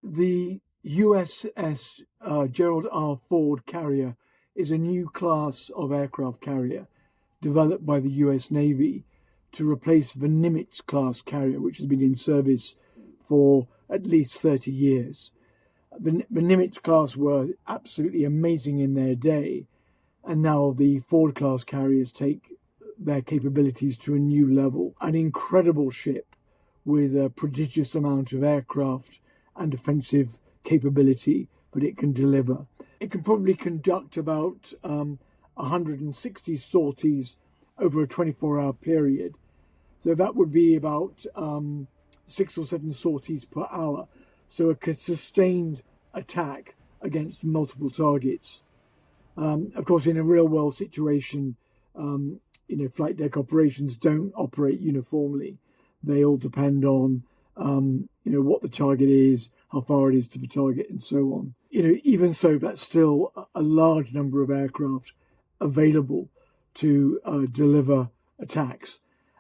The USS Gerald R carrier is a new class of aircraft carrier developed by the US Navy to replace the Nimitz-class carrier, which has been in service for at least 30 years. The Nimitz class were absolutely amazing in their day, and now the Ford-class carriers take their capabilities to a new level. An incredible ship with a prodigious amount of aircraft and defensive capability that it can deliver. It can probably conduct about 160 sorties over a 24-hour period. So that would be about 6 or 7 sorties per hour. So a sustained attack against multiple targets. Of course, in a real-world situation, flight deck operations don't operate uniformly. They all depend on, what the target is, how far it is to the target, and so on. Even so, that's still a large number of aircraft available to deliver attacks.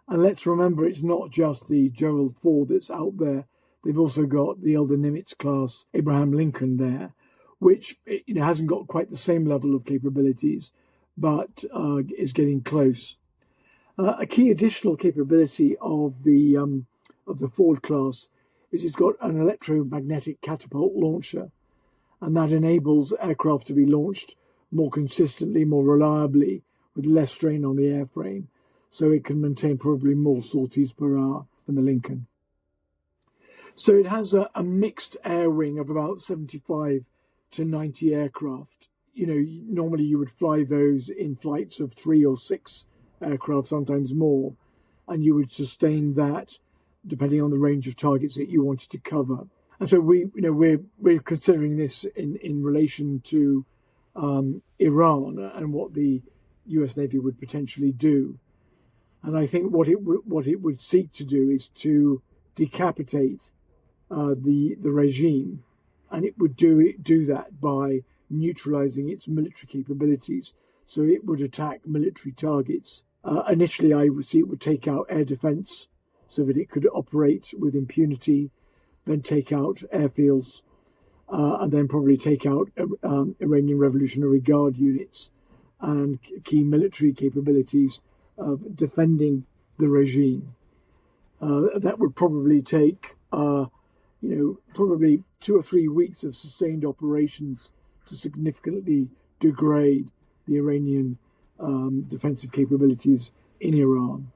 And let's remember, it's not just the Gerald IV that's out there. They've also got the older Nimitz-class Abraham Lincoln there, which hasn't got quite the same level of capabilities, but is getting close. A key additional capability of the Ford class is it's got an electromagnetic catapult launcher, and that enables aircraft to be launched more consistently, more reliably, with less strain on the airframe, so it can maintain probably more sorties per hour than the Lincoln. So it has a mixed air wing of about 75 to 90 aircraft. Normally you would fly those in flights of 3 or 6 aircraft, sometimes more, and you would sustain that depending on the range of targets that you wanted to cover. And so we're considering this in relation to Iran and what the US Navy would potentially do. And I think what it would seek to do is to decapitate the regime, and it would do that by neutralizing its military capabilities. So it would attack military targets. Initially, I would see it would take out air defense so that it could operate with impunity, then take out airfields, and then probably take out Iranian Revolutionary Guard units and key military capabilities of defending the regime. That would probably take, probably 2 or 3 weeks of sustained operations to significantly degrade the Iranian defensive capabilities in Iran.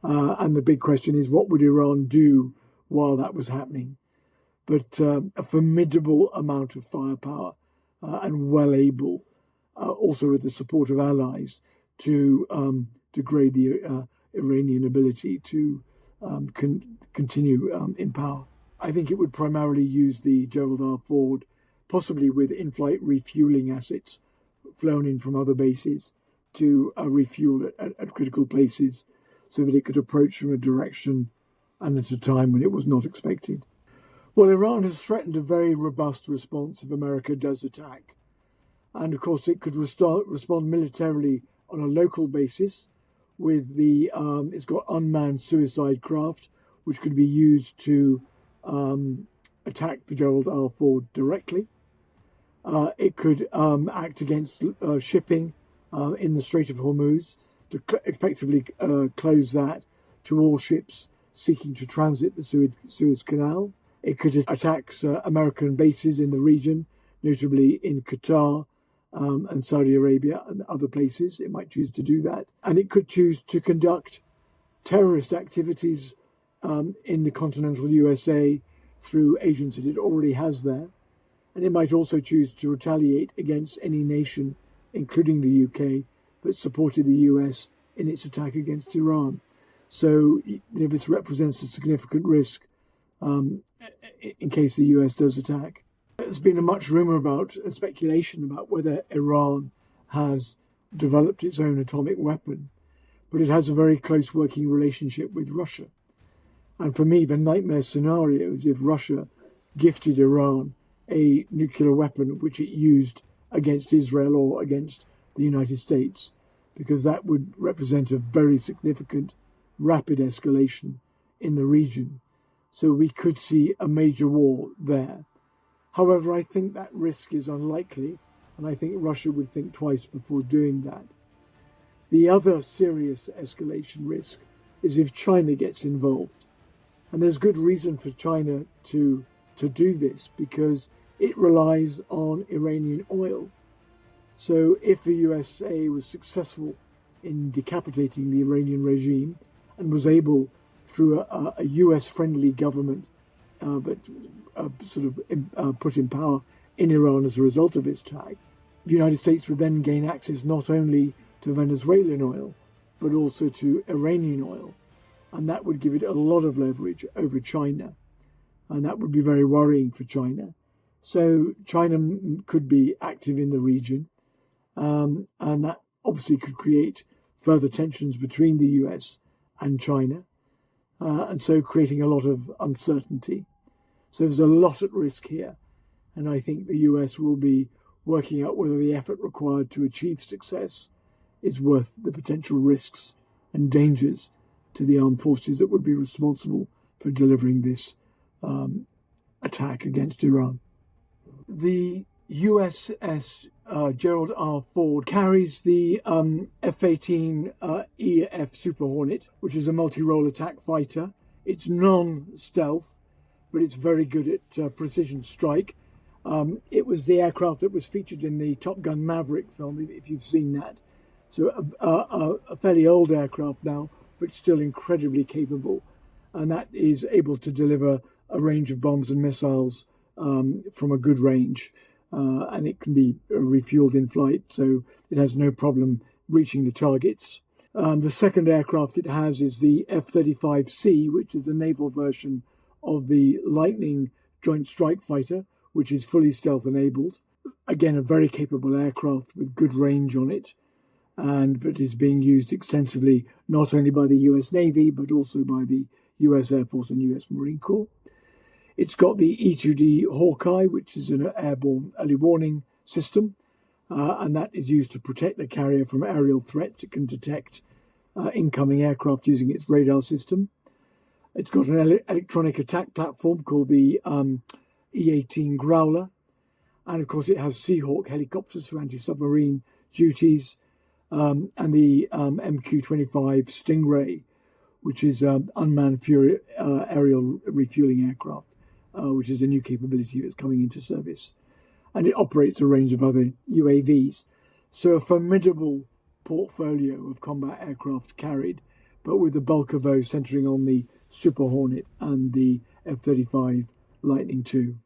And the big question is, what would Iran do while that was happening? But a formidable amount of firepower and well able, also with the support of allies, to degrade the Iranian ability to continue in power. I think it would primarily use the Gerald R. Ford, possibly with in-flight refueling assets flown in from other bases to refuel at critical places, so that it could approach from a direction and at a time when it was not expected. Well, Iran has threatened a very robust response if America does attack. And of course, it could respond militarily on a local basis with it's got unmanned suicide craft, which could be used to attack the Gerald R. Ford directly. It could act against shipping in the Strait of Hormuz to effectively close that to all ships seeking to transit the Suez Canal. It could attack American bases in the region, notably in Qatar and Saudi Arabia and other places. It might choose to do that. And it could choose to conduct terrorist activities in the continental USA through agents that it already has there. And it might also choose to retaliate against any nation, including the UK, that supported the US in its attack against Iran. So this represents a significant risk in case the US does attack. There's been much rumour about speculation about whether Iran has developed its own atomic weapon, but it has a very close working relationship with Russia. And for me, the nightmare scenario is if Russia gifted Iran a nuclear weapon which it used against Israel or against the United States, because that would represent a very significant, rapid escalation in the region. So we could see a major war there. However, I think that risk is unlikely, and I think Russia would think twice before doing that. The other serious escalation risk is if China gets involved. And there's good reason for China to do this, because it relies on Iranian oil. So if the USA was successful in decapitating the Iranian regime and was able, through a US-friendly government, but put in power in Iran as a result of its attack, the United States would then gain access not only to Venezuelan oil, but also to Iranian oil. And that would give it a lot of leverage over China. And that would be very worrying for China. So China could be active in the region. And that obviously could create further tensions between the US and China. And so creating a lot of uncertainty. So there's a lot at risk here. And I think the US will be working out whether the effort required to achieve success is worth the potential risks and dangers to the armed forces that would be responsible for delivering this attack against Iran. The USS Gerald R. carries the F-18EF Super Hornet, which is a multi-role attack fighter. It's non-stealth, but it's very good at precision strike. It was the aircraft that was featured in the Top Gun Maverick film, if you've seen that. So a fairly old aircraft now, but still incredibly capable. And that is able to deliver a range of bombs and missiles from a good range. And it can be refueled in flight, so it has no problem reaching the targets. The second aircraft it has is the F-35C, which is the naval version of the Lightning Joint Strike Fighter, which is fully stealth-enabled. Again, a very capable aircraft with good range on it, and that is being used extensively not only by the US Navy, but also by the US Air Force and US Marine Corps. It's got the E-2D Hawkeye, which is an airborne early warning system, and that is used to protect the carrier from aerial threats. It can detect incoming aircraft using its radar system. It's got an electronic attack platform called the E-18 Growler, and of course it has Seahawk helicopters for anti-submarine duties, and the MQ-25 Stingray, which is unmanned aerial refueling aircraft, which is a new capability that's coming into service. And it operates a range of other UAVs. So a formidable portfolio of combat aircraft carried, but with the bulk of those centering on the Super Hornet and the F-35 Lightning II.